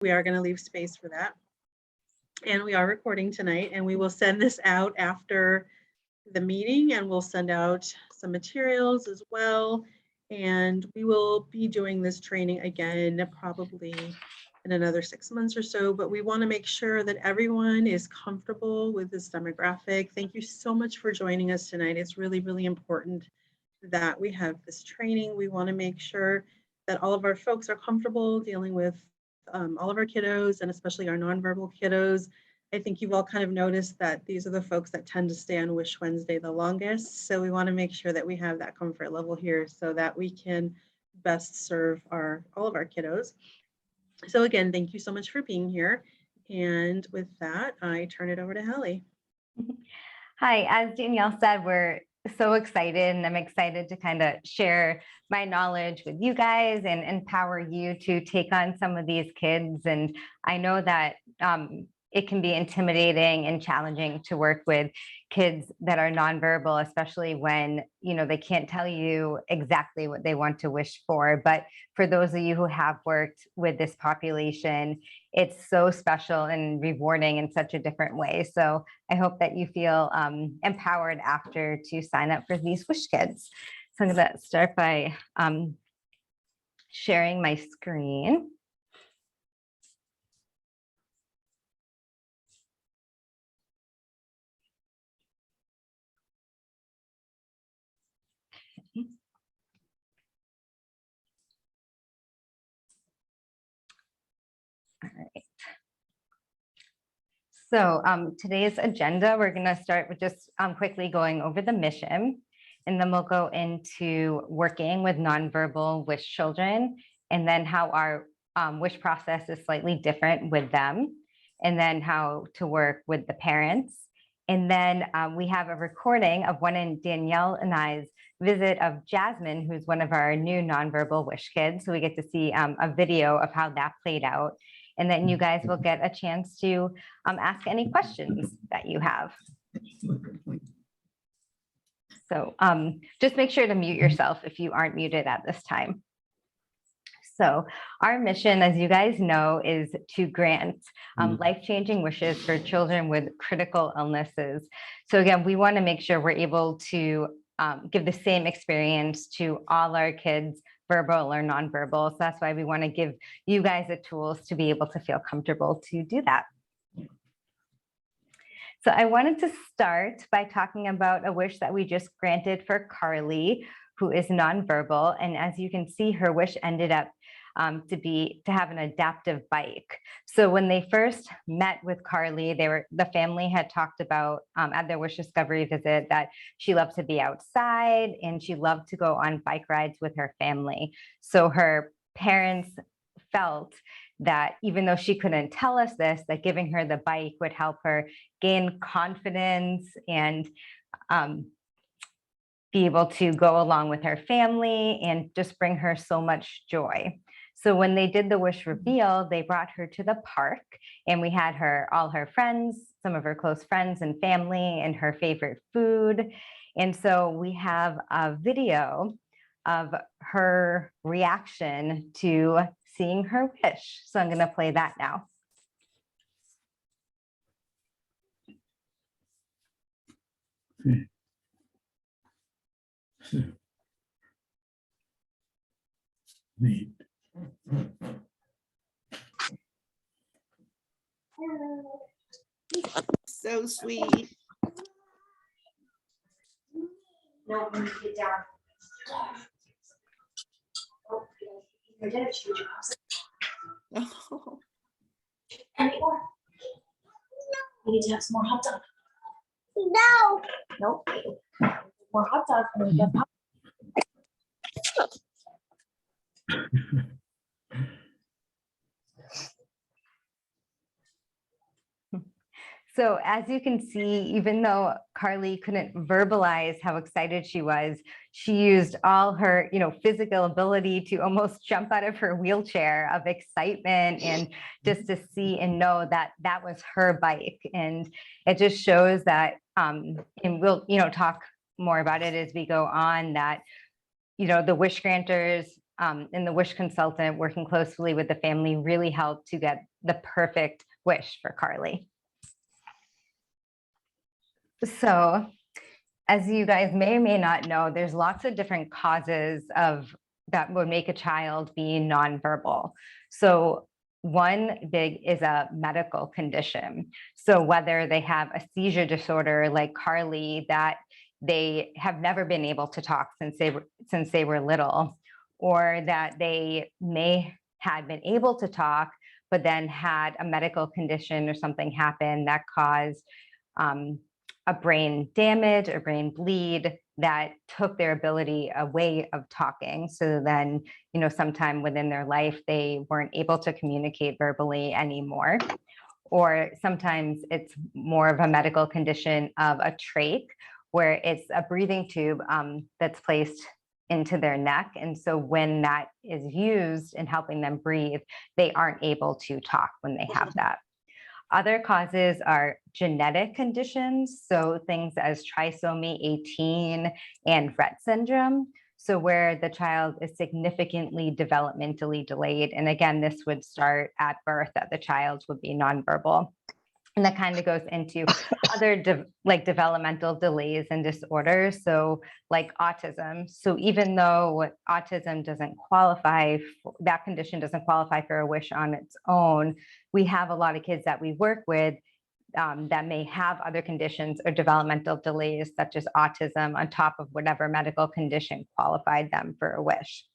we are going to leave space for that. And we are recording tonight, and we will send this out after the meeting, and we'll send out some materials as well. And we will be doing this training again, probably in another 6 months or so, but we want to make sure that everyone is comfortable with this demographic. Thank you so much for joining us tonight. It's really, really important that we have this training. We want to make sure that all of our folks are comfortable dealing with all of our kiddos, and especially our nonverbal kiddos. I think you've all kind of noticed that these are the folks that tend to stay on Wish Wednesday the longest. So we want to make sure that we have that comfort level here so that we can best serve all of our kiddos. So again, thank you so much for being here. And with that, I turn it over to Hallie. Hi, as Danielle said, we're so excited, and I'm excited to kind of share my knowledge with you guys and empower you to take on some of these kids. And I know that it can be intimidating and challenging to work with kids that are nonverbal, especially when, they can't tell you exactly what they want to wish for. But for those of you who have worked with this population, it's so special and rewarding in such a different way. So I hope that you feel empowered after to sign up for these Wish Kids. So I'm going to start by sharing my screen. All right. So today's agenda, we're going to start with just quickly going over the mission, and then we'll go into working with nonverbal Wish children, and then how our Wish process is slightly different with them, and then how to work with the parents. And then we have a recording of one in Danielle and I's visit of Jasmine, who's one of our new nonverbal Wish kids. So we get to see a video of how that played out. And then you guys will get a chance to ask any questions that you have. So just make sure to mute yourself if you aren't muted at this time. So our mission, as you guys know, is to grant life-changing wishes for children with critical illnesses. So again, we want to make sure we're able to give the same experience to all our kids, verbal or nonverbal. So that's why we want to give you guys the tools to be able to feel comfortable to do that. So I wanted to start by talking about a wish that we just granted for Carly, who is nonverbal. And as you can see, her wish ended up to have an adaptive bike. So when they first met with Carly, the family had talked about at their Wish Discovery visit that she loved to be outside and she loved to go on bike rides with her family. So her parents felt that even though she couldn't tell us this, that giving her the bike would help her gain confidence and be able to go along with her family and just bring her so much joy. So when they did the wish reveal, they brought her to the park, and we had all her friends, some of her close friends and family, and her favorite food. And so we have a video of her reaction to seeing her wish. So I'm going to play that now. Neat. So sweet. No, when you get down. Oh, you're dead. Oh. And more. We need to have some more hot dog. No. Nope. More hot dog and we get pop. So as you can see, even though Carly couldn't verbalize how excited she was, she used all her, physical ability to almost jump out of her wheelchair of excitement and just to see and know that that was her bike. And it just shows that, and we'll, talk more about it as we go on, that, the wish granters and the wish consultant working closely with the family really helped to get the perfect wish for Carly. So as you guys may or may not know, there's lots of different causes that would make a child be nonverbal. So one big is a medical condition. So whether they have a seizure disorder like Carly, that they have never been able to talk since they were little, or that they may have been able to talk, but then had a medical condition or something happen that caused a brain damage, a brain bleed that took their ability away of talking. So then, sometime within their life, they weren't able to communicate verbally anymore. Or sometimes it's more of a medical condition of a trach, where it's a breathing tube that's placed into their neck. And so when that is used in helping them breathe, they aren't able to talk when they have that. Other causes are genetic conditions, so things as trisomy 18 and Rett syndrome, so where the child is significantly developmentally delayed. And again, this would start at birth, that the child would be nonverbal. And that kind of goes into other developmental delays and disorders, so like autism. So even though autism doesn't qualify, that condition doesn't qualify for a wish on its own, we have a lot of kids that we work with that may have other conditions or developmental delays, such as autism, on top of whatever medical condition qualified them for a wish.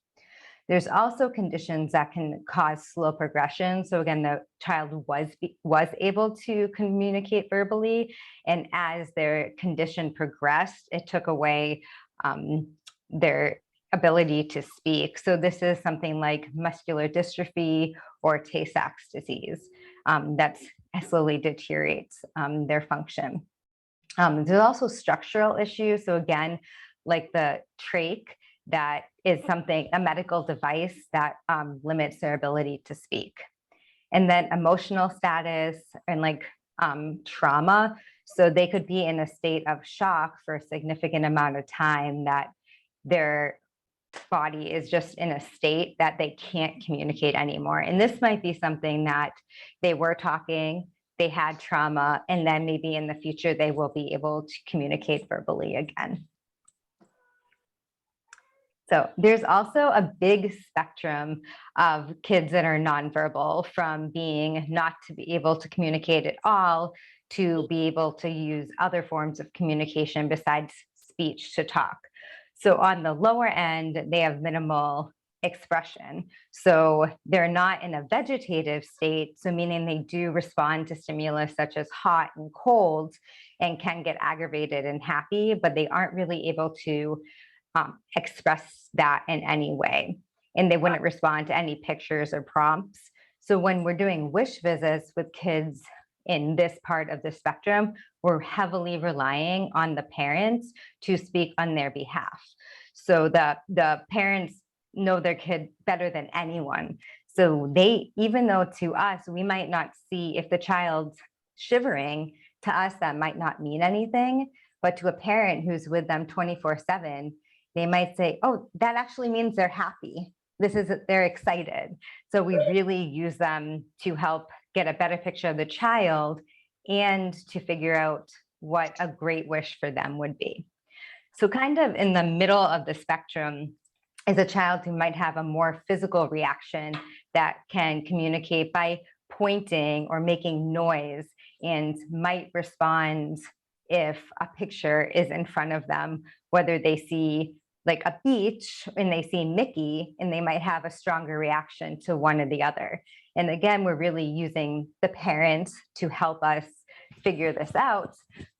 There's also conditions that can cause slow progression. So again, the child was able to communicate verbally, and as their condition progressed, it took away their ability to speak. So this is something like muscular dystrophy or Tay-Sachs disease that slowly deteriorates their function. There's also structural issues. So again, like the trach, that is a medical device that limits their ability to speak. And then emotional status and trauma. So they could be in a state of shock for a significant amount of time, that their body is just in a state that they can't communicate anymore. And this might be something that they were talking, they had trauma, and then maybe in the future they will be able to communicate verbally again. So there's also a big spectrum of kids that are nonverbal, from being not to be able to communicate at all to be able to use other forms of communication besides speech to talk. So on the lower end, they have minimal expression. So they're not in a vegetative state, so meaning they do respond to stimulus such as hot and cold and can get aggravated and happy, but they aren't really able to express that in any way. And they wouldn't respond to any pictures or prompts. So when we're doing wish visits with kids in this part of the spectrum, we're heavily relying on the parents to speak on their behalf. So the parents know their kid better than anyone. So even though to us, we might not see if the child's shivering, to us, that might not mean anything, but to a parent who's with them 24/7, they might say, oh, that actually means they're happy. They're excited. So we really use them to help get a better picture of the child and to figure out what a great wish for them would be. So kind of in the middle of the spectrum is a child who might have a more physical reaction that can communicate by pointing or making noise, and might respond if a picture is in front of them, whether they see like a beach and they see Mickey, and they might have a stronger reaction to one or the other. And again, we're really using the parents to help us figure this out,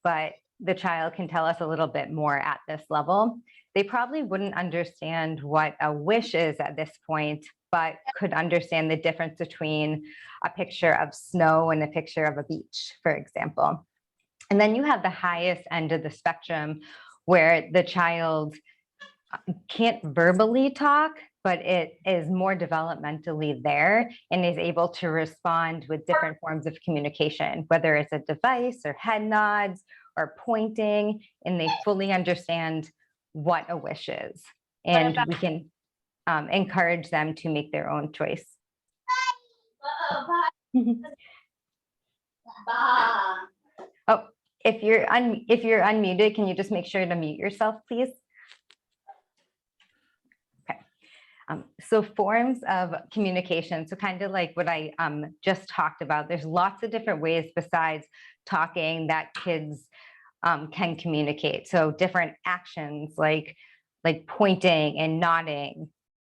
but the child can tell us a little bit more at this level. They probably wouldn't understand what a wish is at this point, but could understand the difference between a picture of snow and a picture of a beach, for example. And then you have the highest end of the spectrum, where the child can't verbally talk, but it is more developmentally there and is able to respond with different forms of communication, whether it's a device or head nods or pointing, and they fully understand what a wish is. And we can encourage them to make their own choice. Oh, if you're unmuted, can you just make sure to mute yourself, please? Okay. So forms of communication. So kind of like what I just talked about, there's lots of different ways besides talking that kids can communicate. So different actions like pointing and nodding,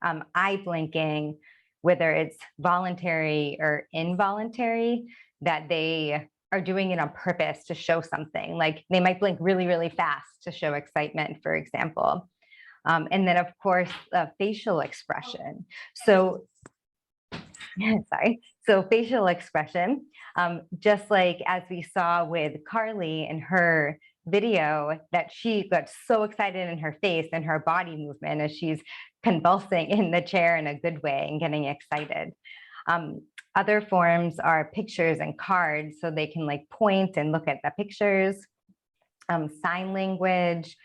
eye blinking, whether it's voluntary or involuntary, that they are doing it on purpose to show something. Like they might blink really, really fast to show excitement, for example. And then of course, facial expression. So, sorry. So facial expression, just like as we saw with Carly in her video, that she got so excited in her face and her body movement as she's convulsing in the chair in a good way and getting excited. Other forms are pictures and cards, so they can like point and look at the pictures. Sign language,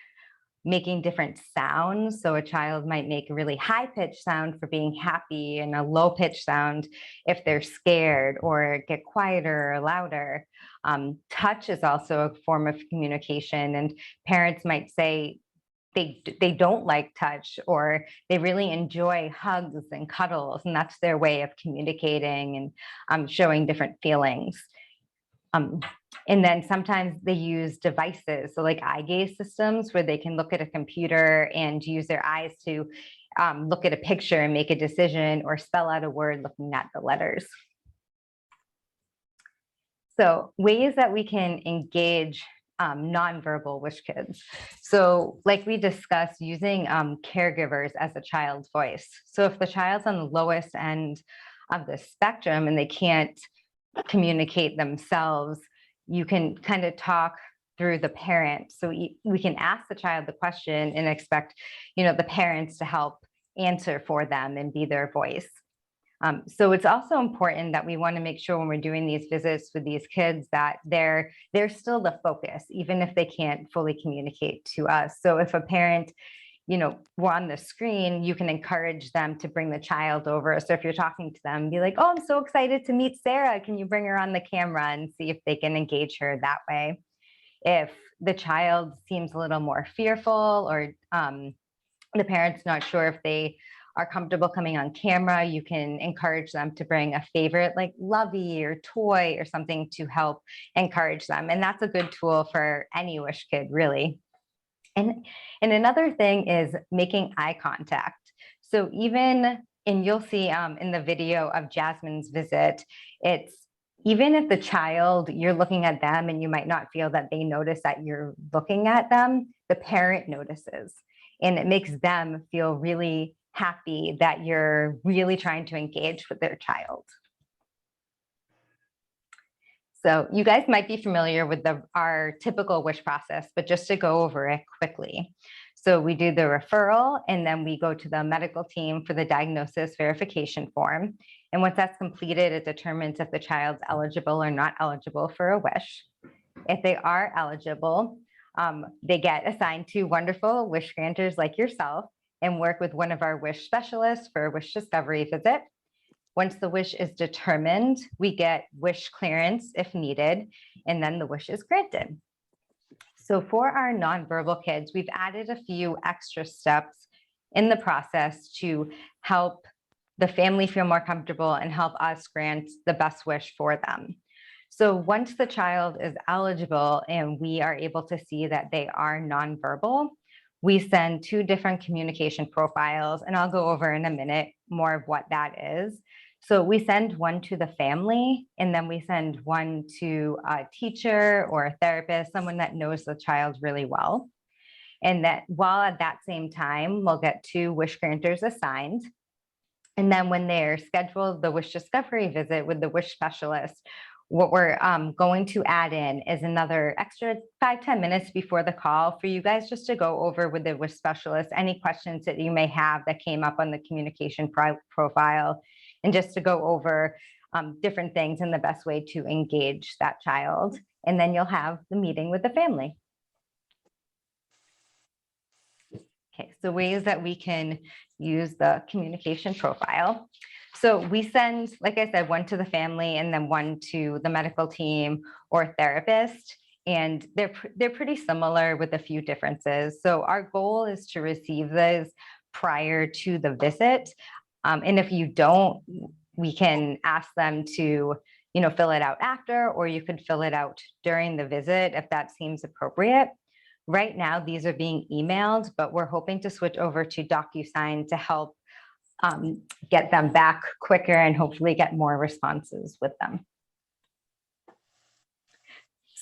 making different sounds. So a child might make a really high pitched sound for being happy and a low pitched sound if they're scared, or get quieter or louder. Touch is also a form of communication, and parents might say they don't like touch, or they really enjoy hugs and cuddles, and that's their way of communicating and showing different feelings. And then sometimes they use devices, so like eye gaze systems, where they can look at a computer and use their eyes to look at a picture and make a decision or spell out a word looking at the letters. So ways that we can engage nonverbal wish kids. So like we discussed, using caregivers as a child's voice. So if the child's on the lowest end of the spectrum and they can't communicate themselves, you can kind of talk through the parent. So we can ask the child the question and expect, the parents to help answer for them and be their voice. So it's also important that we want to make sure when we're doing these visits with these kids that they're still the focus, even if they can't fully communicate to us. So if a parent, we're on the screen, you can encourage them to bring the child over. So if you're talking to them, be like, oh, I'm so excited to meet Sarah. Can you bring her on the camera, and see if they can engage her that way? If the child seems a little more fearful, or the parent's not sure if they are comfortable coming on camera, you can encourage them to bring a favorite like lovey or toy or something to help encourage them. And that's a good tool for any wish kid, really. And another thing is making eye contact. So even, and you'll see in the video of Jasmine's visit, it's even if the child, you're looking at them and you might not feel that they notice that you're looking at them, the parent notices. And it makes them feel really happy that you're really trying to engage with their child. So you guys might be familiar with our typical wish process, but just to go over it quickly. So we do the referral, and then we go to the medical team for the diagnosis verification form. And once that's completed, it determines if the child's eligible or not eligible for a wish. If they are eligible, they get assigned to wonderful wish granters like yourself and work with one of our wish specialists for a wish discovery visit. Once the wish is determined, we get wish clearance if needed, and then the wish is granted. So for our nonverbal kids, we've added a few extra steps in the process to help the family feel more comfortable and help us grant the best wish for them. So once the child is eligible and we are able to see that they are nonverbal, we send 2 different communication profiles, and I'll go over in a minute more of what that is. So we send one to the family, and then we send one to a teacher or a therapist, someone that knows the child really well. And that while at that same time, we'll get 2 wish granters assigned. And then when they're scheduled the wish discovery visit with the wish specialist, what we're going to add in is another extra 5-10 minutes before the call for you guys just to go over with the wish specialist any questions that you may have that came up on the communication profile, and just to go over different things and the best way to engage that child. And then you'll have the meeting with the family. Okay, so ways that we can use the communication profile. So we send, like I said, one to the family and then one to the medical team or therapist. And they're pretty similar with a few differences. So our goal is to receive those prior to the visit. And if you don't, we can ask them to, fill it out after, or you could fill it out during the visit if that seems appropriate. Right now, these are being emailed, but we're hoping to switch over to DocuSign to help get them back quicker and hopefully get more responses with them.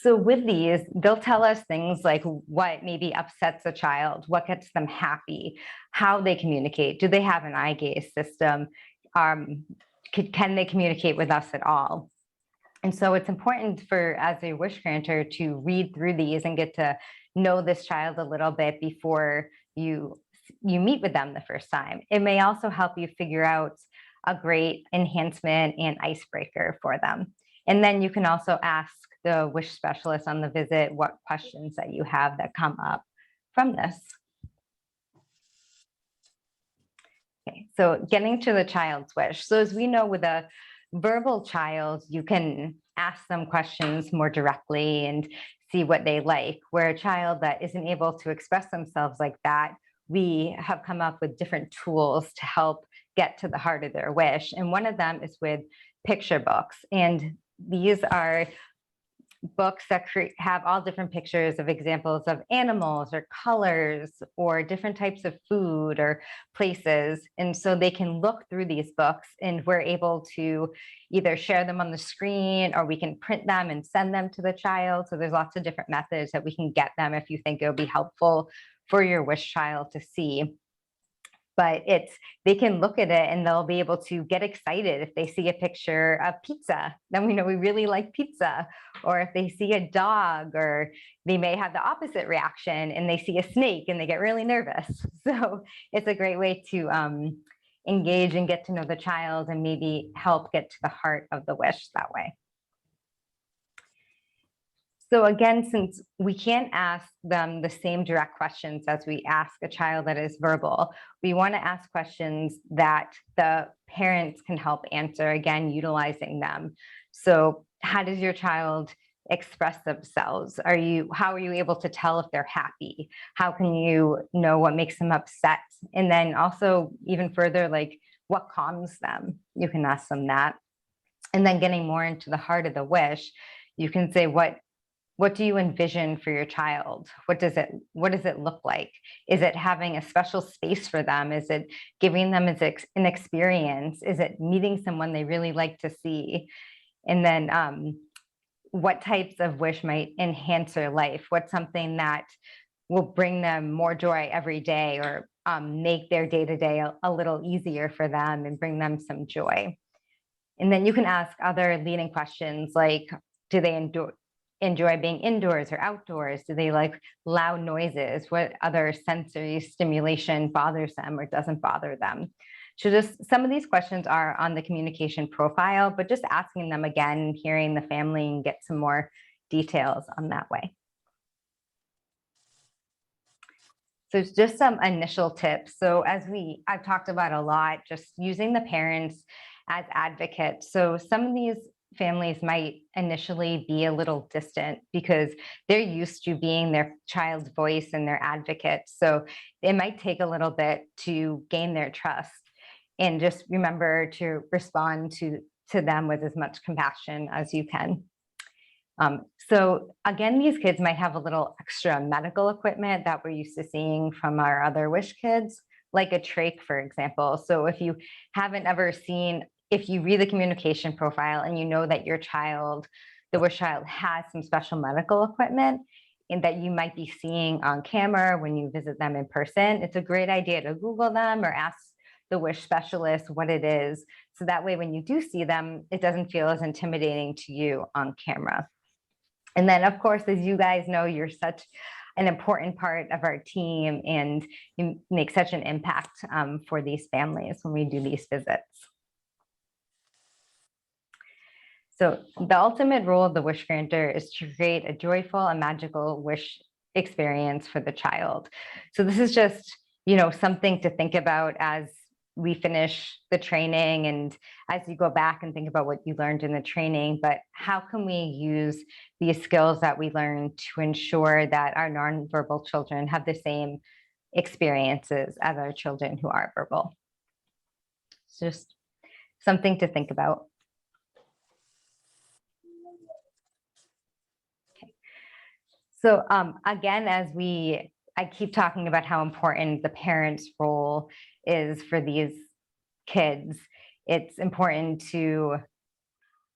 So with these, they'll tell us things like what maybe upsets a child, what gets them happy, how they communicate. Do they have an eye gaze system? Can they communicate with us at all? And so it's important for, as a wish granter, to read through these and get to know this child a little bit before you meet with them the first time. It may also help you figure out a great enhancement and icebreaker for them. And then you can also ask the wish specialist on the visit what questions that you have that come up from this. Okay, so getting to the child's wish. So as we know, with a verbal child, you can ask them questions more directly and see what they like. Where a child that isn't able to express themselves like that, we have come up with different tools to help get to the heart of their wish. And one of them is with picture books. And these are books that have all different pictures of examples of animals or colors or different types of food or places. And so they can look through these books, and we're able to either share them on the screen, or we can print them and send them to the child. So there's lots of different methods that we can get them if you think it would be helpful for your wish child to see. But they can look at it and they'll be able to get excited if they see a picture of pizza. Then we know we really like pizza. Or if they see a dog, or they may have the opposite reaction and they see a snake and they get really nervous. So it's a great way to engage and get to know the child and maybe help get to the heart of the wish that way. So again, since we can't ask them the same direct questions as we ask a child that is verbal, we want to ask questions that the parents can help answer, again, utilizing them. So how does your child express themselves? How are you able to tell if they're happy? How can you know what makes them upset? And then also even further, like what calms them? You can ask them that. And then getting more into the heart of the wish, you can say, what do you envision for your child? What does it look like? Is it having a special space for them? Is it giving them an experience? Is it meeting someone they really like to see? And then what types of wish might enhance their life? What's something that will bring them more joy every day, or make their day-to-day a little easier for them and bring them some joy? And then you can ask other leading questions like, do they enjoy being indoors or outdoors? Do they like loud noises? What other sensory stimulation bothers them or doesn't bother them? So just some of these questions are on the communication profile, but just asking them again, hearing the family, and get some more details on that way. So it's just some initial tips. So I've talked about a lot, just using the parents as advocates. So some of these families might initially be a little distant because they're used to being their child's voice and their advocate. So it might take a little bit to gain their trust, and just remember to respond to them with as much compassion as you can. So again, these kids might have a little extra medical equipment that we're used to seeing from our other wish kids, like a trach, for example. So if you haven't ever seen, if you read the communication profile and you know that your child, the wish child, has some special medical equipment and that you might be seeing on camera when you visit them in person, it's a great idea to Google them or ask the wish specialist what it is. So that way, when you do see them, it doesn't feel as intimidating to you on camera. And then, of course, as you guys know, you're such an important part of our team, and you make such an impact for these families when we do these visits. So the ultimate role of the wish granter is to create a joyful and magical wish experience for the child. So this is just, something to think about as we finish the training and as you go back and think about what you learned in the training, but how can we use these skills that we learned to ensure that our nonverbal children have the same experiences as our children who are verbal? It's just something to think about. Okay. So again, I keep talking about how important the parents' role is for these kids. It's important to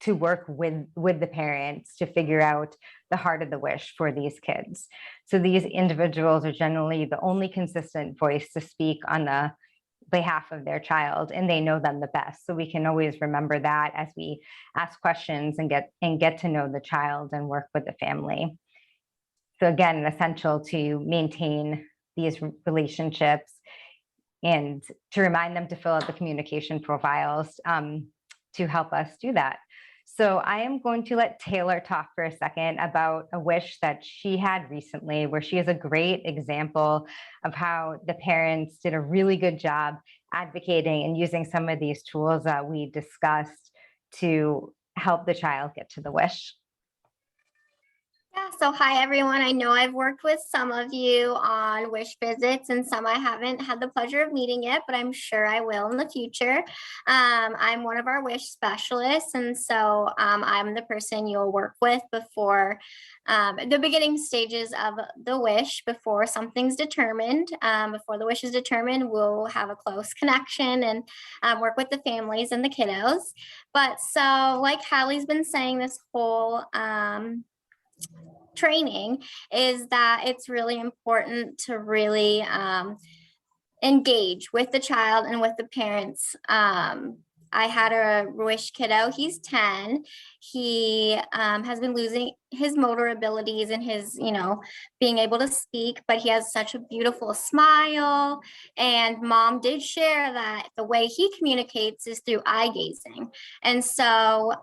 work with the parents to figure out the heart of the wish for these kids. So these individuals are generally the only consistent voice to speak on the behalf of their child, and they know them the best. So we can always remember that as we ask questions and get to know the child and work with the family. So again, essential to maintain these relationships and to remind them to fill out the communication profiles to help us do that. So I am going to let Taylor talk for a second about a wish that she had recently, where she is a great example of how the parents did a really good job advocating and using some of these tools that we discussed to help the child get to the wish. Yeah, so hi everyone. I know I've worked with some of you on wish visits and some I haven't had the pleasure of meeting yet, but I'm sure I will in the future. I'm one of our wish specialists, and so I'm the person you'll work with before the beginning stages of the wish, before something's determined. Before the wish is determined, we'll have a close connection and work with the families and the kiddos. But so like Hallie's been saying this whole training, is that it's really important to really engage with the child and with the parents. I had a wish kiddo, he's 10. He has been losing his motor abilities and his, being able to speak, but he has such a beautiful smile. And mom did share that the way he communicates is through eye gazing. And so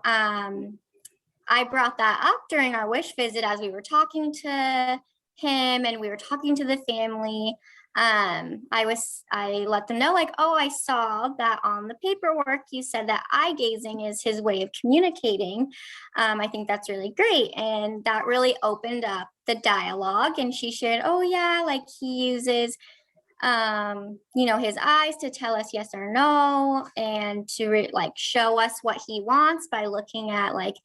I brought that up during our wish visit as we were talking to him and we were talking to the family. I let them know, like, oh, I saw that on the paperwork you said that eye gazing is his way of communicating. I think that's really great. And that really opened up the dialogue. And she shared, oh yeah, like he uses his eyes to tell us yes or no, and to show us what he wants by looking at like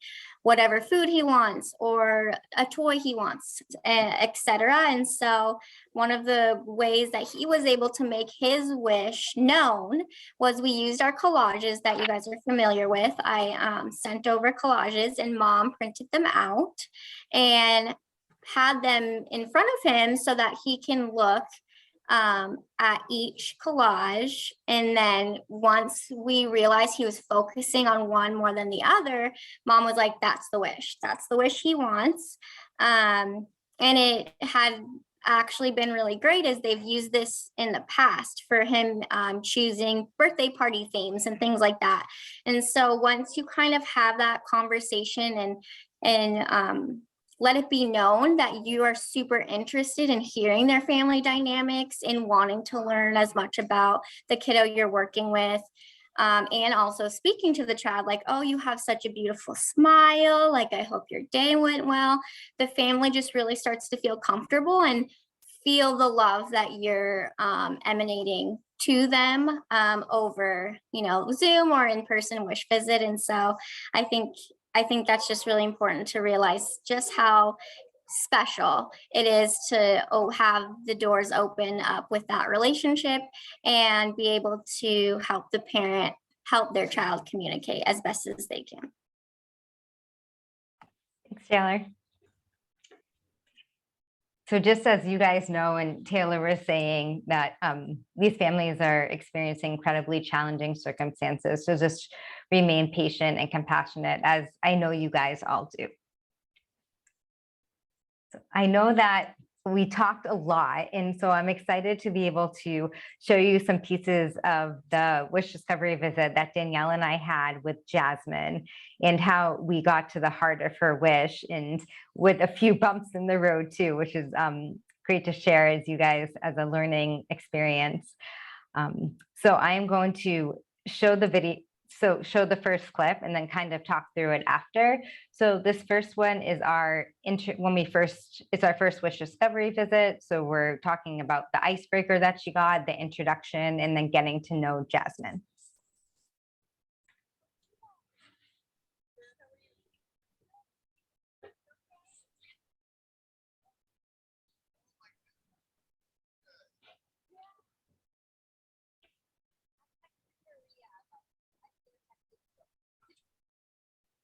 whatever food he wants or a toy he wants, etc. And so one of the ways that he was able to make his wish known was we used our collages that you guys are familiar with. I sent over collages and mom printed them out and had them in front of him so that he can look at each collage. And then once we realized he was focusing on one more than the other, mom was like, that's the wish he wants. And it had actually been really great as they've used this in the past for him choosing birthday party themes and things like that. And so once you kind of have that conversation and let it be known that you are super interested in hearing their family dynamics and wanting to learn as much about the kiddo you're working with. And also speaking to the child, like, oh, you have such a beautiful smile. Like, I hope your day went well. The family just really starts to feel comfortable and feel the love that you're emanating to them over, Zoom or in-person wish visit. And so I think that's just really important to realize just how special it is to have the doors open up with that relationship and be able to help the parent help their child communicate as best as they can. Thanks, Taylor. So just as you guys know, and Taylor was saying that these families are experiencing incredibly challenging circumstances. So just remain patient and compassionate, as I know you guys all do. So I know that we talked a lot, and so I'm excited to be able to show you some pieces of the wish discovery visit that Danielle and I had with Jasmine, and how we got to the heart of her wish, and with a few bumps in the road too, which is great to share as you guys as a learning experience. So I am going to show the video, so show the first clip and then kind of talk through it after. So this first one is our it's our first wish discovery visit. So we're talking about the icebreaker that she got, the introduction, and then getting to know Jasmine.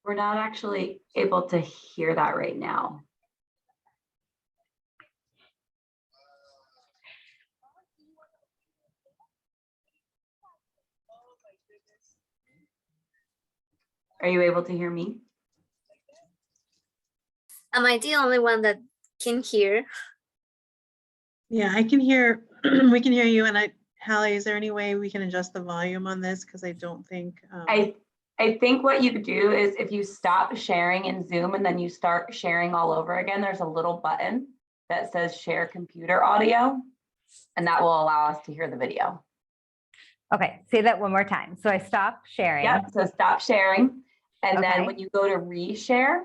We're not actually able to hear that right now. Are you able to hear me? Am I the only one that can hear? Yeah, I can hear, we can hear you. And Hallie, is there any way we can adjust the volume on this? Because I don't think. I think what you could do is if you stop sharing in Zoom and then you start sharing all over again, there's a little button that says share computer audio, and that will allow us to hear the video. Okay, say that one more time. So I stop sharing. Yep, so stop sharing. And Okay. then when you go to reshare,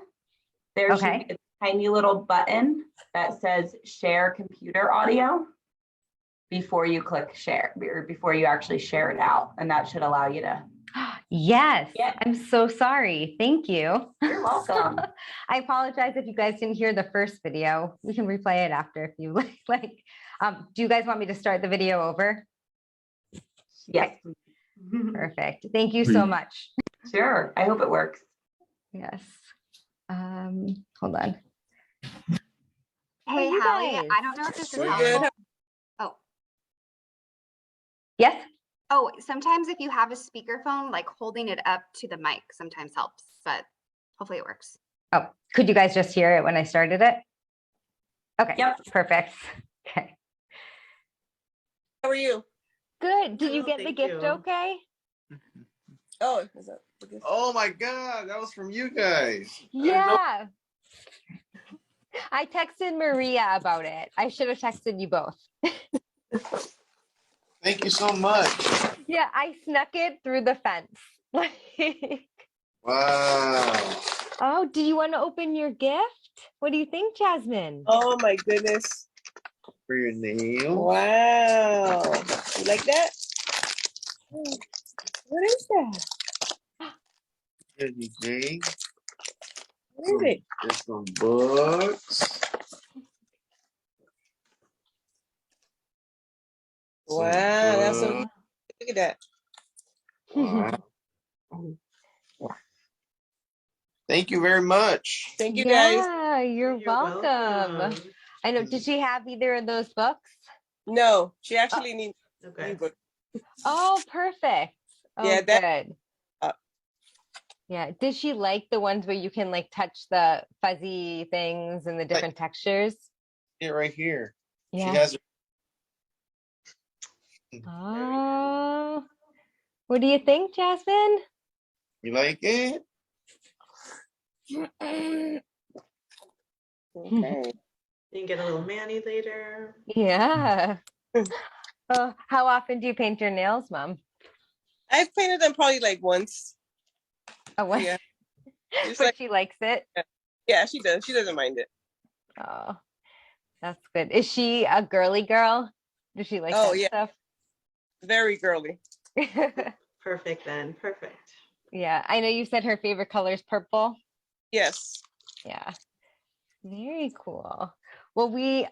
there should be a tiny little button that says share computer audio before you click share, or before you actually share it out. And that should allow you to. Yes, Yeah. I'm so sorry. Thank you. You're welcome. I apologize if you guys didn't hear the first video. We can replay it after if you like. Do you guys want me to start the video over? Yes. Perfect. Thank you so Please. much. Sure. I hope it works. Yes. Hold on. Hey, you Hallie, guys? I don't know if this is We're helpful. good. Oh, Yes. oh, sometimes if you have a speakerphone, like holding it up to the mic sometimes helps, but hopefully it works. Oh, could you guys just hear it when I started it? Okay. Yep. Perfect. Okay. How are you? Good. Did you Oh, get the thank gift you. okay? Oh, is that okay? Oh my God, that was from you guys. Yeah. I texted Maria about it. I should have texted you both. Thank you so much. Yeah, I snuck it through the fence. Wow. Oh, do you want to open your gift? What do you think, Jasmine? Oh my goodness. For your nail. Wow. You like that? What is that? Okay. What is it? There's some books. Wow, that's so Some look at that. books. Wow. Thank you very much. Thank you guys. Yeah, you're welcome. I know. Did she have either of those books? No, she actually needs Okay. book. Oh, perfect. Oh, Yeah, good. uh, Yeah. Did she like the ones where you can like touch the fuzzy things and the different textures? Yeah, right here. Yeah. She has her. Oh, what do you think, Jasmine? You like it? Okay. You can get a little mani later. Yeah. How often do you paint your nails, Mom? I've painted them probably like once. Oh, what? Yeah. Just But like, she likes it. yeah, she does. She doesn't mind it. Oh, that's good. Is she a girly girl? Does she like Oh, that yeah. stuff? Very girly. Perfect then. Perfect. Yeah, I know you said her favorite color is purple. Yes. Yeah. Very cool. Well,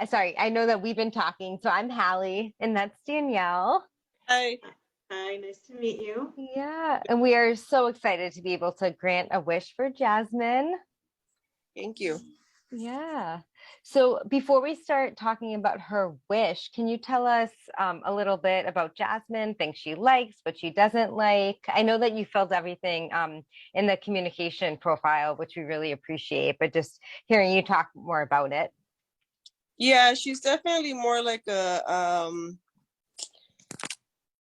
sorry. I know that we've been talking. So I'm Hallie and that's Danielle. Hi. Hi, nice to meet you. Yeah. And we are so excited to be able to grant a wish for Jasmine. Thank you. Yeah. So before we start talking about her wish, can you tell us a little bit about Jasmine, things she likes, what she doesn't like? I know that you filled everything in the communication profile, which we really appreciate, but just hearing you talk more about it. Yeah, she's definitely more like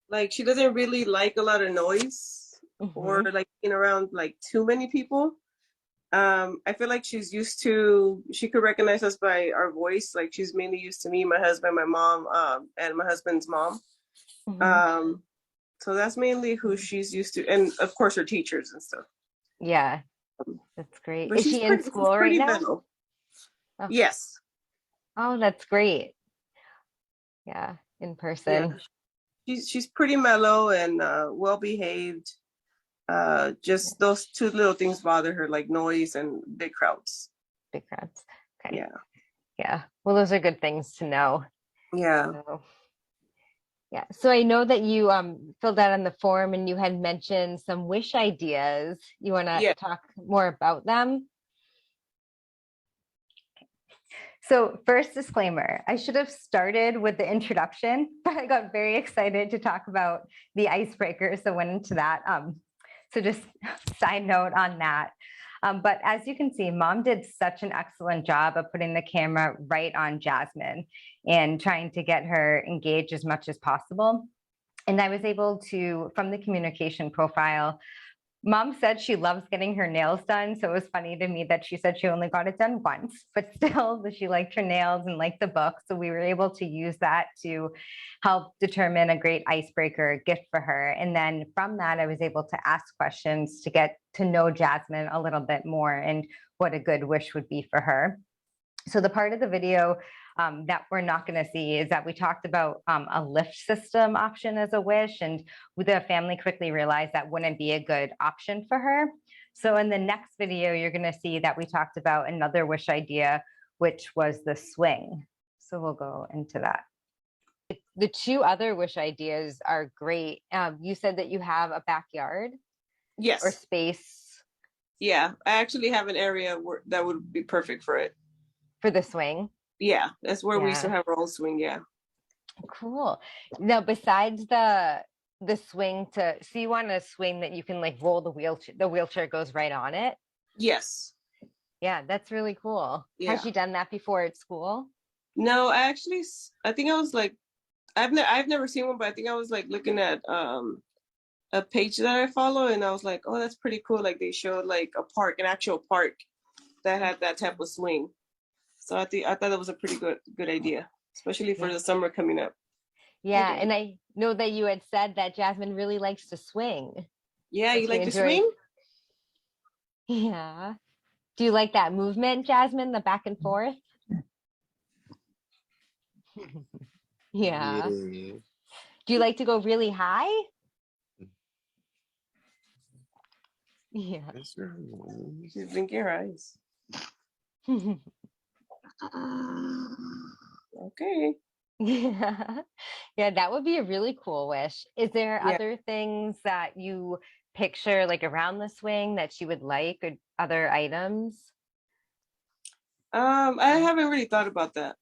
like she doesn't really like a lot of noise or like being around like too many people. I feel like she's used to, she could recognize us by our voice. Like she's mainly used to me, my husband, my mom, and my husband's mom. Mhm. So that's mainly who she's used to, and of course her teachers and stuff. Yeah, that's great. But Is she's she in pretty, she's school right pretty now? mellow. Oh. Yes. Oh, that's great. Yeah, in Yeah. person. She's pretty mellow and well behaved. Just those two little things bother her, like noise and big crowds. Big crowds. Okay. Yeah. Yeah. Well, those are good things to know. Yeah. So, yeah. So I know that you filled out on the form and you had mentioned some wish ideas. You want to Yeah. talk more about them? So first disclaimer, I should have started with the introduction, but I got very excited to talk about the icebreaker, so went into that. So just side note on that. But as you can see, Mom did such an excellent job of putting the camera right on Jasmine and trying to get her engaged as much as possible. And I was able to, from the communication profile, Mom said she loves getting her nails done. So it was funny to me that she said she only got it done once, but still that she liked her nails and liked the book. So we were able to use that to help determine a great icebreaker gift for her. And then from that, I was able to ask questions to get to know Jasmine a little bit more and what a good wish would be for her. So the part of the video that we're not going to see is that we talked about a lift system option as a wish, and the family quickly realized that wouldn't be a good option for her. So in the next video, you're going to see that we talked about another wish idea, which was the swing. So we'll go into that. The two other wish ideas are great. You said that you have a backyard Yes. or space Yeah. I actually have an area where that would be perfect for it. for the swing. Yeah. That's where we used to Yeah. have our own swing. Yeah. Cool. Now, besides the swing so you want a swing that you can like roll the wheelchair goes right on it? Yes. Yeah, that's really cool. Yeah. Has she done that before at school? No, I think I was like, I've never seen one, but I think I was like looking at a page that I follow, and I was like, oh, that's pretty cool. Like they showed like an actual park that had that type of swing. So I thought that was a pretty good idea, especially for Yeah. the summer coming up. Yeah, Okay. and I know that you had said that Jasmine really likes to swing. Yeah, That you she like to enjoys- swing? Yeah. Do you like that movement, Jasmine, the back and forth? Yeah. Yeah. Do you like to go really high? Yeah. That's right. She's blinking her eyes. Okay. Yeah. Yeah, that would be a really cool wish. Is there Yeah. other things that you picture like around the swing that she would like or other items? I haven't really thought about that.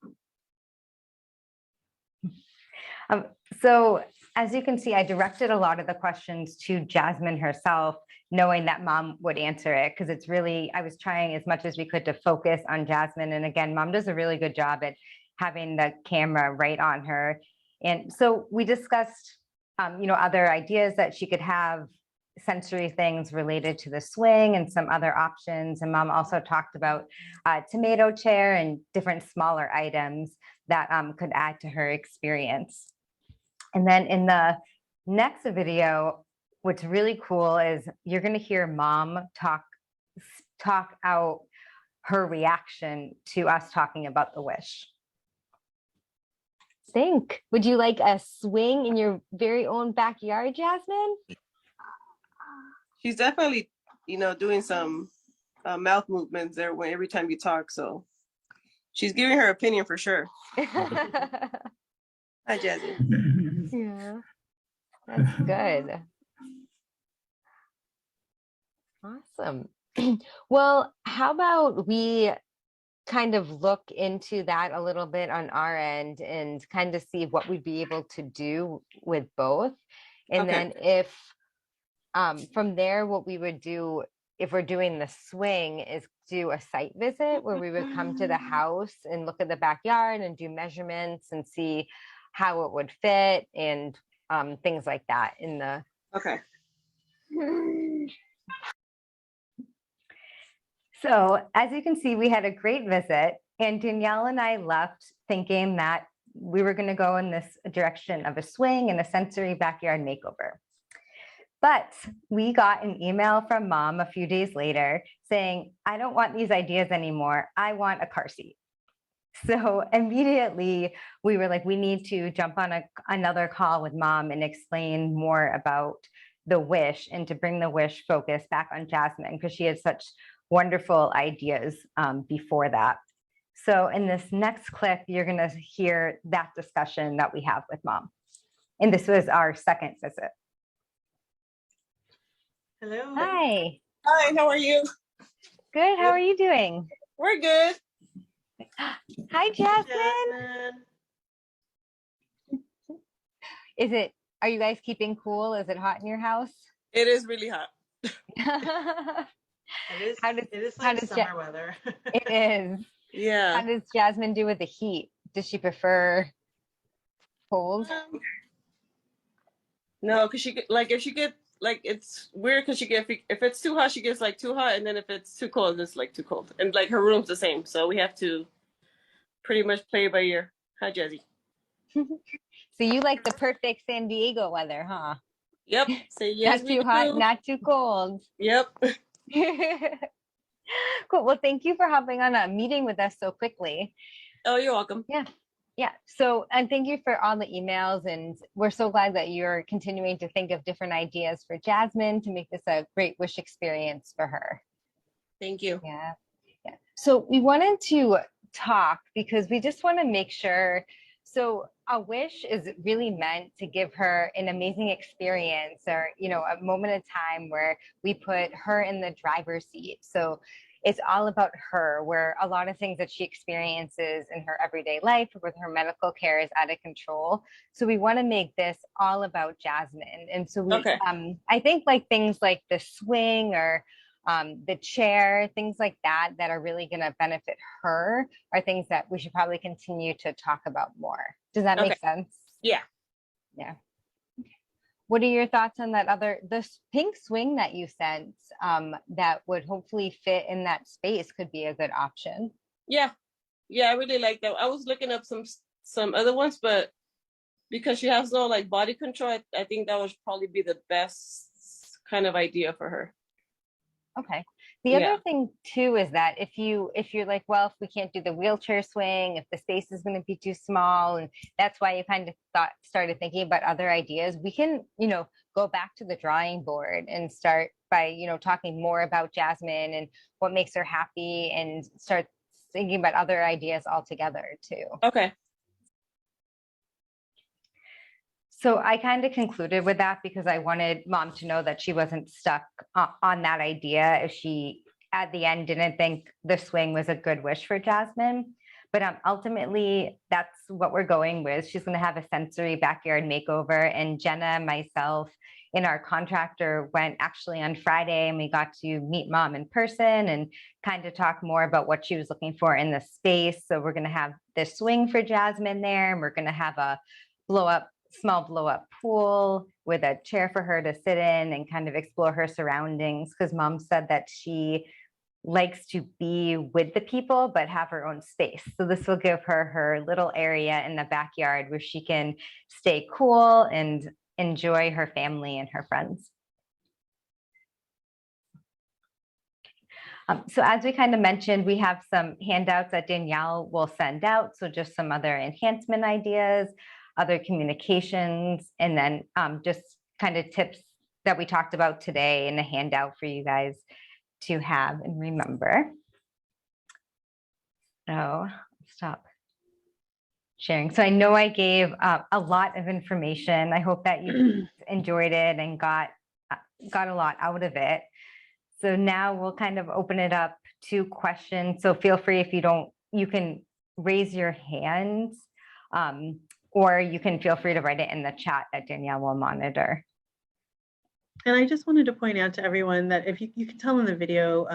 So as you can see, I directed a lot of the questions to Jasmine herself, knowing that Mom would answer it, because it's really, I was trying as much as we could to focus on Jasmine. And again, Mom does a really good job at having the camera right on her. And so we discussed, other ideas that she could have, sensory things related to the swing and some other options. And Mom also talked about tomato chair and different smaller items that could add to her experience. And then in the next video, what's really cool is you're going to hear Mom talk out her reaction to us talking about the wish. Would you like a swing in your very own backyard, Jasmine? She's definitely, doing some mouth movements there every time you talk. So she's giving her opinion for sure. Hi, Jazzy. Yeah, that's good. Awesome. Well, how about we kind of look into that a little bit on our end and kind of see what we'd be able to do with both. And Okay. then if from there, what we would do if we're doing the swing is do a site visit where we would come to the house and look at the backyard and do measurements and see how it would fit and things like that in the. Okay. So as you can see, we had a great visit, and Danielle and I left thinking that we were going to go in this direction of a swing and a sensory backyard makeover. But we got an email from Mom a few days later saying, I don't want these ideas anymore. I want a car seat. So immediately we were like, we need to jump on another call with Mom and explain more about the wish and to bring the wish focus back on Jasmine, because she had such wonderful ideas before that. So in this next clip, you're going to hear that discussion that we have with Mom. And this was our second visit. Hello. Hi. Hi, how are you? Good. How are you doing? We're good. Hi, Jasmine. Jasmine. Are you guys keeping cool? Is it hot in your house? It is really hot. It is how like does summer weather. It is. Yeah. How does Jasmine do with the heat? Does she prefer cold? No, because she get like if she get like it's weird because she get if it's too hot she gets like too hot, and then if it's too cold it's like too cold, and like her room's the same, so we have to pretty much play it by ear. Hi, Jazzy. So you like the perfect San Diego weather, huh? Yep. Say yes. Not too hot, not too cold. Yep. Cool. Well, thank you for hopping on a meeting with us so quickly. Oh, you're welcome. Yeah. So, and thank you for all the emails. And we're so glad that you're continuing to think of different ideas for Jasmine to make this a great wish experience for her. Thank you. Yeah. So we wanted to talk because we just want to make sure. So a wish is really meant to give her an amazing experience, or, a moment in time where we put her in the driver's seat. So it's all about her, where a lot of things that she experiences in her everyday life with her medical care is out of control. So we want to make this all about Jasmine. And so I think like things like the swing or the chair, things like that are really going to benefit her are things that we should probably continue to talk about more. Does that make sense? Yeah. What are your thoughts on the pink swing that you sent that would hopefully fit in that space could be a good option? Yeah, I really like that. I was looking up some other ones, but because she has no like body control, I think that would probably be the best kind of idea for her. Okay. The other thing too is that if you're like, well, if we can't do the wheelchair swing, if the space is going to be too small, and that's why you kind of started thinking about other ideas, we can, go back to the drawing board and start by, talking more about Jasmine and what makes her happy, and start thinking about other ideas altogether too. Okay. So I kind of concluded with that because I wanted Mom to know that she wasn't stuck on that idea if she at the end didn't think the swing was a good wish for Jasmine. But ultimately, that's what we're going with. She's going to have a sensory backyard makeover, and Jenna, myself, and our contractor went actually on Friday, and we got to meet Mom in person and kind of talk more about what she was looking for in the space. So we're going to have this swing for Jasmine there, and we're going to have a small blow up pool with a chair for her to sit in and kind of explore her surroundings, because Mom said that she likes to be with the people but have her own space. So this will give her little area in the backyard where she can stay cool and enjoy her family and her friends. So as we kind of mentioned, we have some handouts that Danielle will send out. So just some other enhancement ideas, other communications, and then just kind of tips that we talked about today in a handout for you guys to have and remember. So stop sharing. So I know I gave a lot of information. I hope that you enjoyed it and got a lot out of it. So now we'll kind of open it up to questions. So feel free, if you can raise your hands, or you can feel free to write it in the chat that Danielle will monitor. And I just wanted to point out to everyone that if you can tell in the video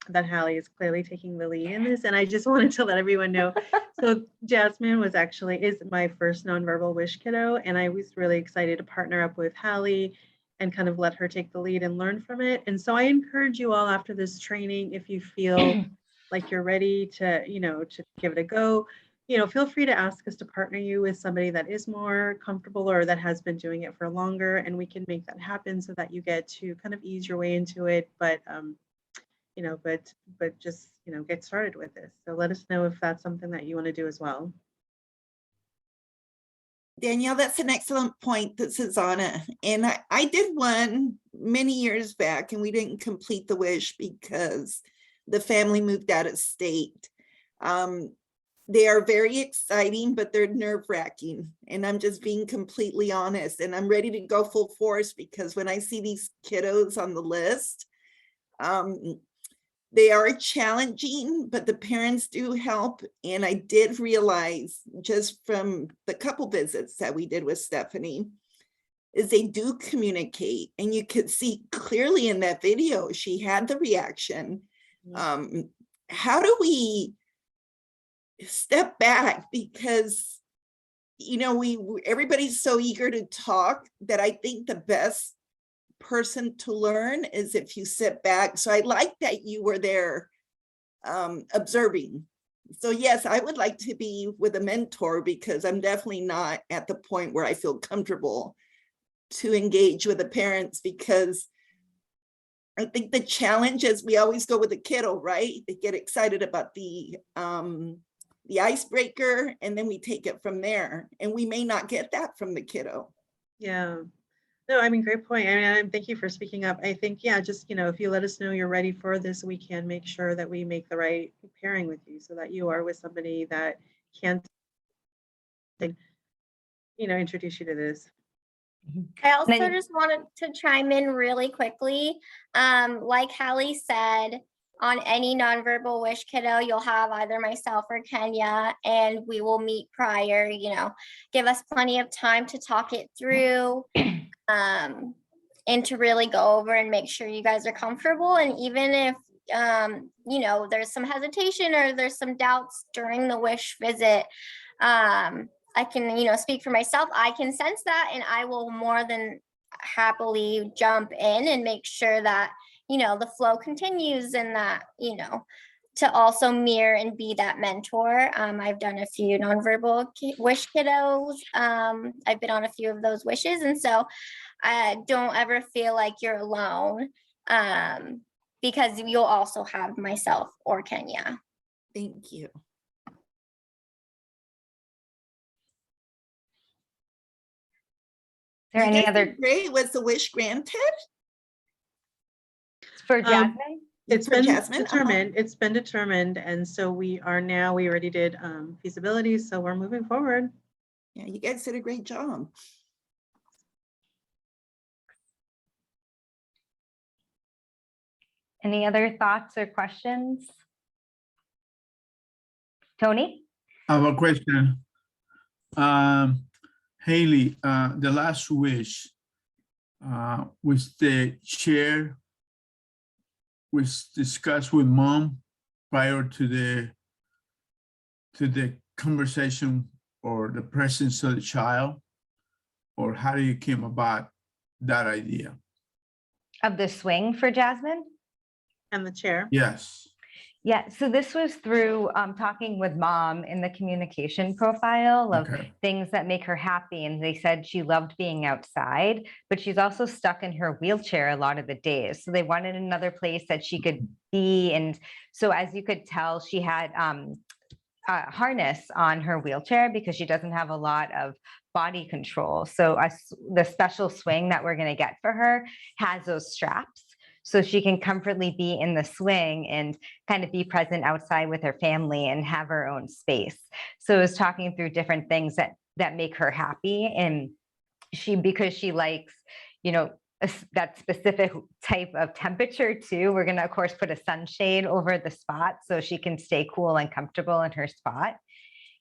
that Hallie is clearly taking the lead in this. And I just wanted to let everyone know. So Jasmine is my first nonverbal wish kiddo. And I was really excited to partner up with Hallie and kind of let her take the lead and learn from it. And so I encourage you all after this training, if you feel like you're ready to, to give it a go, feel free to ask us to partner you with somebody that is more comfortable or that has been doing it for longer, and we can make that happen so that you get to kind of ease your way into it. But but just, get started with this. So let us know if that's something that you want to do as well. Danielle, that's an excellent point. This is Anna. And I did one many years back, and we didn't complete the wish because the family moved out of state. They are very exciting, but they're nerve-wracking. And I'm just being completely honest. And I'm ready to go full force because when I see these kiddos on the list, they are challenging, but the parents do help. And I did realize just from the couple visits that we did with Stephanie, is they do communicate. And you could see clearly in that video, she had the reaction. How do we step back? Because, everybody's so eager to talk that I think the best person to learn is if you sit back. So I like that you were there observing. So yes, I would like to be with a mentor because I'm definitely not at the point where I feel comfortable to engage with the parents, because I think the challenge is we always go with the kiddo, right? They get excited about the icebreaker, and then we take it from there, and we may not get that from the kiddo. Yeah. No, I mean, great point. And thank you for speaking up. I think, just, if you let us know you're ready for this, we can make sure that we make the right pairing with you so that you are with somebody that can, introduce you to this. I also just wanted to chime in really quickly. Like Hallie said, on any nonverbal wish kiddo, you'll have either myself or Kenya, and we will meet prior, give us plenty of time to talk it through, and to really go over and make sure you guys are comfortable. And even if, there's some hesitation or there's some doubts during the wish visit, I can, speak for myself. I can sense that, and I will more than happily jump in and make sure that, the flow continues, and that, to also mirror and be that mentor. I've done a few nonverbal wish kiddos. I've been on a few of those wishes. And so don't ever feel like you're alone, because you'll also have myself or Kenya. Thank you. Is there any other? Great. Was the wish granted? For Jasmine? It's For been Jasmine? determined. It's been determined. And so we already did feasibility. So we're moving forward. Yeah, you guys did a great job. Any other thoughts or questions? Tony? I have a question. Haley, the last wish was the chair was discussed with mom prior to the conversation or the presence of the child, or how do you came about that idea? Of the swing for Jasmine? And the chair. Yes. Yeah, so this was through talking with mom in the communication profile of things that make her happy. And they said she loved being outside, but she's also stuck in her wheelchair a lot of the days. So they wanted another place that she could be. And so as you could tell, she had a harness on her wheelchair because she doesn't have a lot of body control. So the special swing that we're going to get for her has those straps, so she can comfortably be in the swing and kind of be present outside with her family and have her own space. So it was talking through different things that make her happy. And because she likes, that specific type of temperature too, we're going to, of course, put a sunshade over the spot so she can stay cool and comfortable in her spot.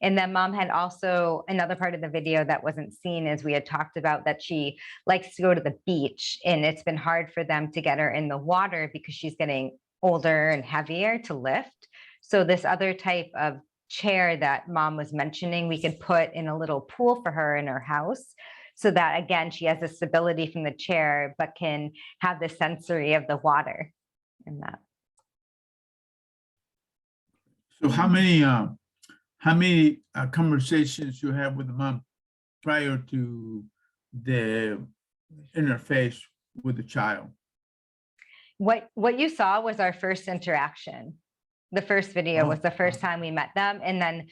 And then mom had also, another part of the video that wasn't seen, is we had talked about that she likes to go to the beach, and it's been hard for them to get her in the water because she's getting older and heavier to lift. So this other type of chair that mom was mentioning, we could put in a little pool for her in her house. so that again, she has the stability from the chair, but can have the sensory of the water in that. So how many conversations you have with the mom prior to the interface with the child? What you saw was our first interaction. The first video was Oh, the first time we met them. And then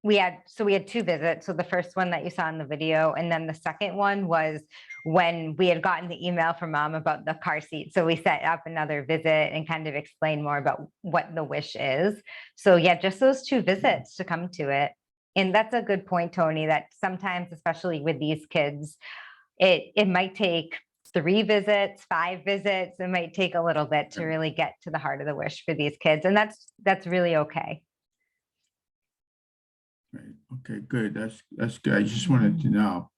we had 2 visits. So the first one that you saw in the video, and then the second one was when we had gotten the email from mom about the car seat. So we set up another visit and kind of explained more about what the wish is. So yeah, just those 2 visits to come to it. And that's a good point, Tony, that sometimes, especially with these kids, it might take 3 visits, 5 visits. It might take a little bit to really get to the heart of the wish for these kids. And that's really okay. Right. Okay, good. That's good. I just wanted to know.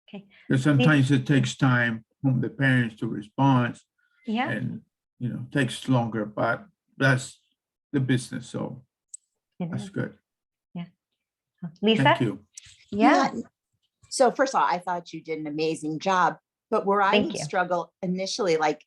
Okay. Because sometimes it takes time from the parents to respond. Yeah. And, takes longer, but that's the business. So that's good. Yeah. Lisa? Thank you. Yeah. So first of all, I thought you did an amazing job, but where I Thank would you. struggle initially, like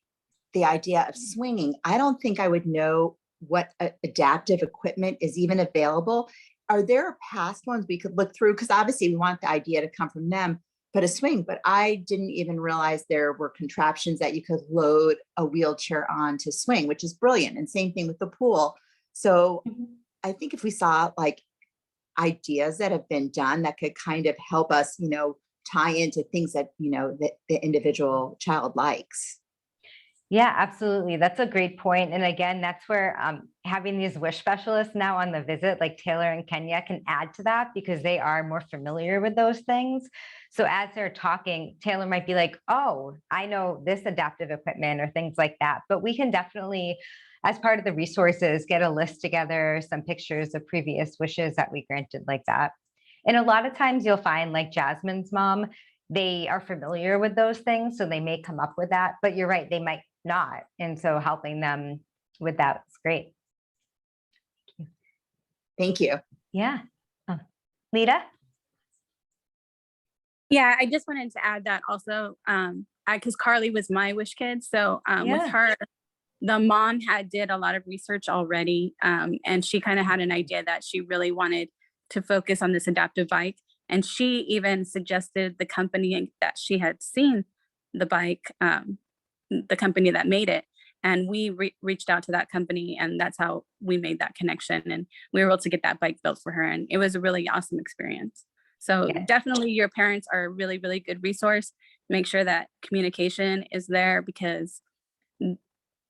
the idea of swinging, I don't think I would know what adaptive equipment is even available. Are there past ones we could look through? Because obviously we want the idea to come from them, but a swing, but I didn't even realize there were contraptions that you could load a wheelchair on to swing, which is brilliant. And same thing with the pool. So I think if we saw like ideas that have been done that could kind of help us, tie into things that, that the individual child likes. Yeah, absolutely. That's a great point. And again, that's where having these wish specialists now on the visit, like Taylor and Kenya, can add to that because they are more familiar with those things. So as they're talking, Taylor might be like, oh, I know this adaptive equipment or things like that. But we can definitely, as part of the resources, get a list together, some pictures of previous wishes that we granted like that. And a lot of times you'll find like Jasmine's mom, they are familiar with those things. So they may come up with that, but you're right, they might not. And so helping them with that is great. Thank you. Yeah. Lita? Yeah, I just wanted to add that also, because Carly was my wish kid. So with her, the mom did a lot of research already. And she kind of had an idea that she really wanted to focus on this adaptive bike. And she even suggested the company that she had seen the bike, the company that made it. And we reached out to that company, and that's how we made that connection. And we were able to get that bike built for her. And it was a really awesome experience. So definitely your parents are a really, really good resource. Make sure that communication is there because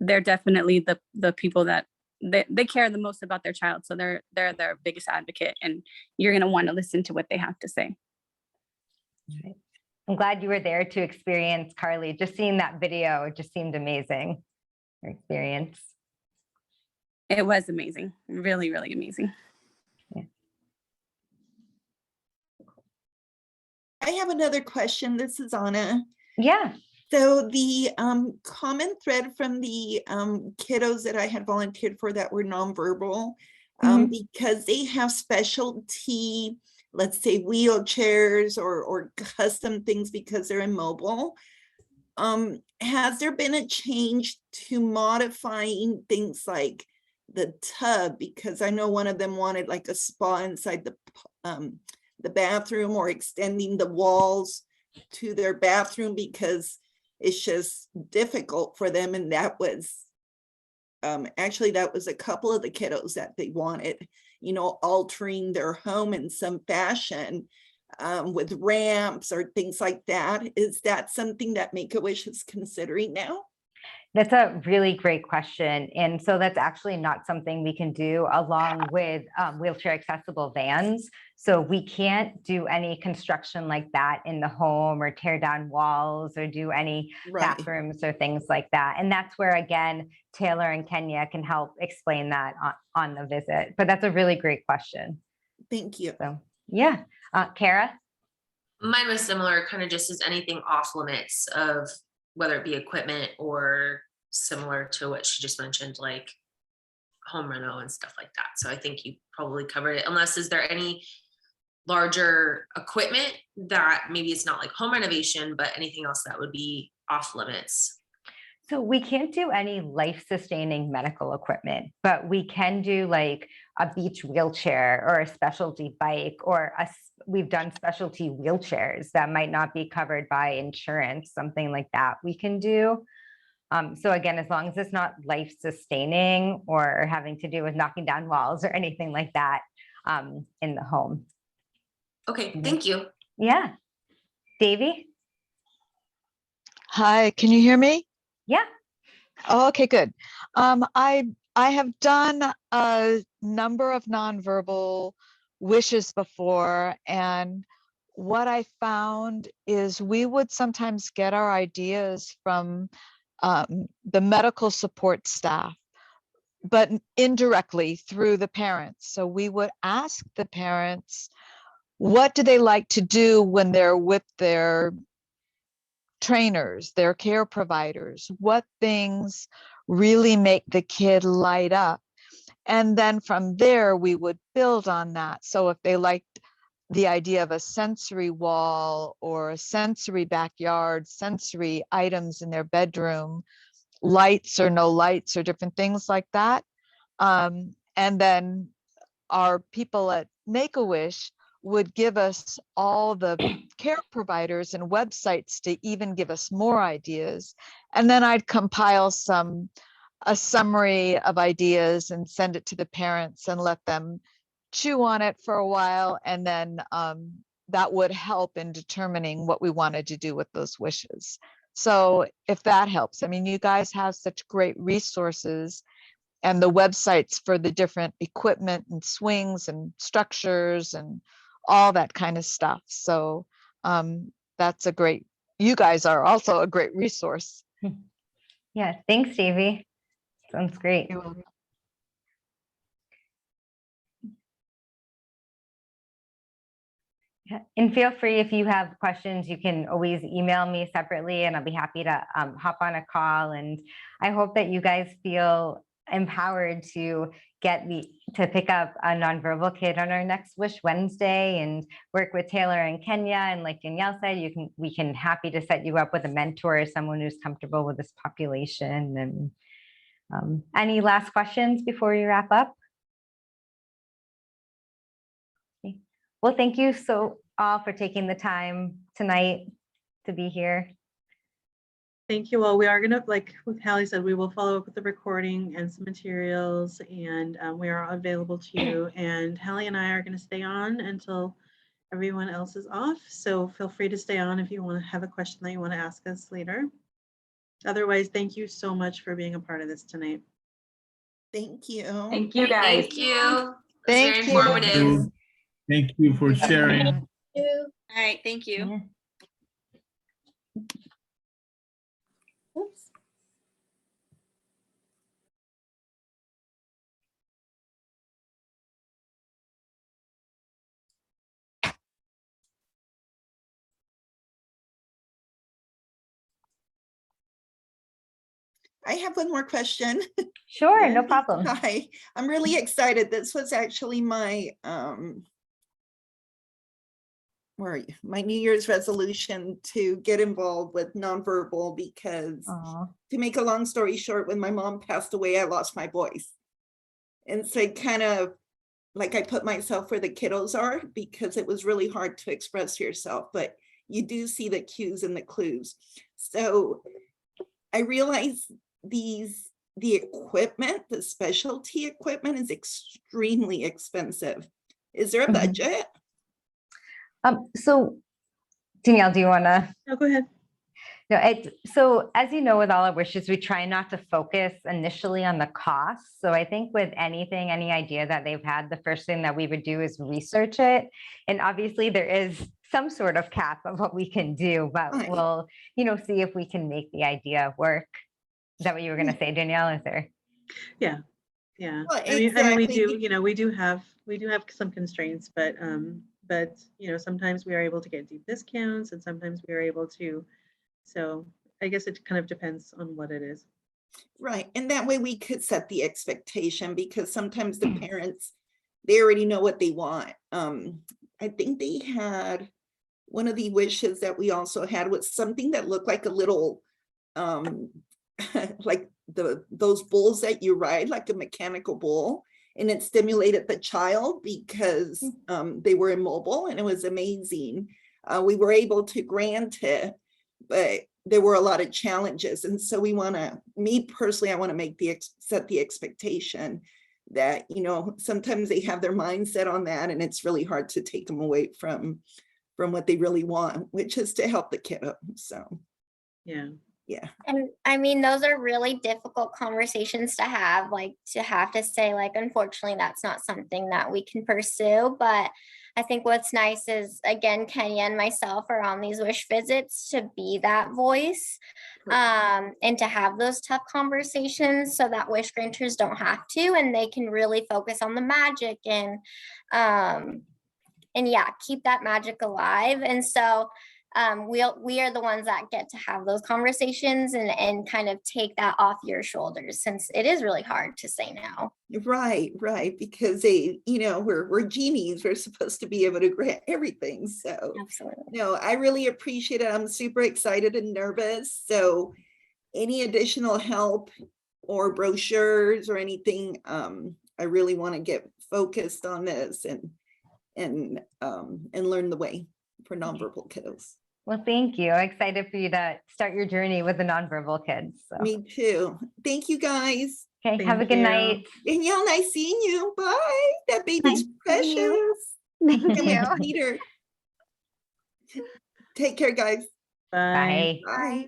they're definitely the people that they care the most about their child. So they're their biggest advocate, and you're going to want to listen to what they have to say. Right. I'm glad you were there to experience Carly. Just seeing that video, it just seemed amazing. Your experience. It was amazing. Really, really amazing. Yeah. I have another question. This is Anna. Yeah. So the common thread from the kiddos that I had volunteered for that were nonverbal, because they have specialty, let's say wheelchairs or custom things because they're immobile. Has there been a change to modifying things like the tub? Because I know one of them wanted like a spa inside the bathroom, or extending the walls to their bathroom because it's just difficult for them. And that was actually, that was a couple of the kiddos that they wanted, altering their home in some fashion with ramps or things like that. Is that something that Make-A-Wish is considering now? That's a really great question. And so that's actually not something we can do along with wheelchair accessible vans. So we can't do any construction like that in the home or tear down walls or do any bathrooms or things like that. And that's where, again, Taylor and Kenya can help explain that on the visit. But that's a really great question. Thank you. So, yeah. Kara? Mine was similar, kind of just as anything off limits of whether it be equipment or similar to what she just mentioned, like home reno and stuff like that. So I think you probably covered it, unless is there any larger equipment that maybe it's not like home renovation, but anything else that would be off limits? So we can't do any life-sustaining medical equipment, but we can do like a beach wheelchair or a specialty bike, or we've done specialty wheelchairs that might not be covered by insurance, something like that we can do. So again, as long as it's not life-sustaining or having to do with knocking down walls or anything like that in the home. Okay, thank you. Yeah. Davy? Hi, can you hear me? Yeah. Oh, okay, good. I have done a number of nonverbal wishes before, and what I found is we would sometimes get our ideas from the medical support staff, but indirectly through the parents. So we would ask the parents, what do they like to do when they're with their trainers, their care providers? What things really make the kid light up? And then from there, we would build on that. So if they liked the idea of a sensory wall or a sensory backyard, sensory items in their bedroom, lights or no lights or different things like that. And then our people at Make-A-Wish would give us all the care providers and websites to even give us more ideas. And then I'd compile a summary of ideas and send it to the parents and let them chew on it for a while. And then that would help in determining what we wanted to do with those wishes. So if that helps, I mean, you guys have such great resources and the websites for the different equipment and swings and structures and all that kind of stuff. So that's a great, you guys are also a great resource. Yeah, thanks, Davy. Sounds great. You're welcome. Yeah, and feel free, if you have questions, you can always email me separately and I'll be happy to hop on a call. And I hope that you guys feel empowered to pick up a nonverbal kid on our next Wish Wednesday and work with Taylor and Kenya. And like Danielle said, we can happy to set you up with a mentor or someone who's comfortable with this population. And any last questions before we wrap up? Okay. Well, thank you all for taking the time tonight to be here. Thank you all. We are going to, like Hallie said, we will follow up with the recording and some materials, and we are available to you. And Hallie and I are going to stay on until everyone else is off. So feel free to stay on if you want to have a question that you want to ask us later. Otherwise, thank you so much for being a part of this tonight. Thank you. Thank you, guys. Thank you. Thank Very you. informative. Thank you for sharing. All right, thank you. Yeah. Oops. I have one more question. Sure, no problem. Hi, I'm really excited. This was actually my my New Year's resolution to get involved with nonverbal, because to make a long story short, when my mom passed away, I lost my voice. And so kind of like I put myself where the kiddos are, because it was really hard to express yourself, but you do see the cues and the clues. So I realized the equipment, the specialty equipment is extremely expensive. Is there a budget? So Danielle, do you want to? No, go ahead. No, so as you know, with all our wishes, we try not to focus initially on the cost. So I think with anything, any idea that they've had, the first thing that we would do is research it. And obviously there is some sort of cap of what we can do, but we'll, see if we can make the idea work. Is that what you were going to say, Danielle? Is there? Yeah. Yeah. Well, I mean, exactly. we do have some constraints, but sometimes we are able to get deep discounts and sometimes we are able to, so I guess it kind of depends on what it is. Right. And that way we could set the expectation, because sometimes the parents, they already know what they want. I think they had, one of the wishes that we also had was something that looked like a little, like those bulls that you ride, like a mechanical bull. And it stimulated the child because they were immobile, and it was amazing. We were able to grant it, but there were a lot of challenges. And so we want to, me personally, I want to set the expectation that, you know, sometimes they have their mindset on that, and it's really hard to take them away from what they really want, which is to help the kiddo. So Yeah. Yeah. And I mean, those are really difficult conversations to have, like to have to say, like, unfortunately, that's not something that we can pursue. But I think what's nice is, again, Kenya and myself are on these wish visits to be that voice, and to have those tough conversations so that wish granters don't have to, and they can really focus on the magic and yeah, keep that magic alive. And so we are the ones that get to have those conversations and kind of take that off your shoulders, since it is really hard to say no. Right, because they, you know, we're genies. We're supposed to be able to grant everything. So absolutely. No, I really appreciate it. I'm super excited and nervous. So any additional help or brochures or anything, I really want to get focused on this and learn the way for nonverbal kiddos. Well, thank you. I'm excited for you to start your journey with the nonverbal kids. So. Me too. Thank you, guys. Okay, have a good night. Danielle, nice seeing you. Bye. That baby's precious. Thank Can't wait you. to meet her. Take care, guys. Bye. Bye. Bye.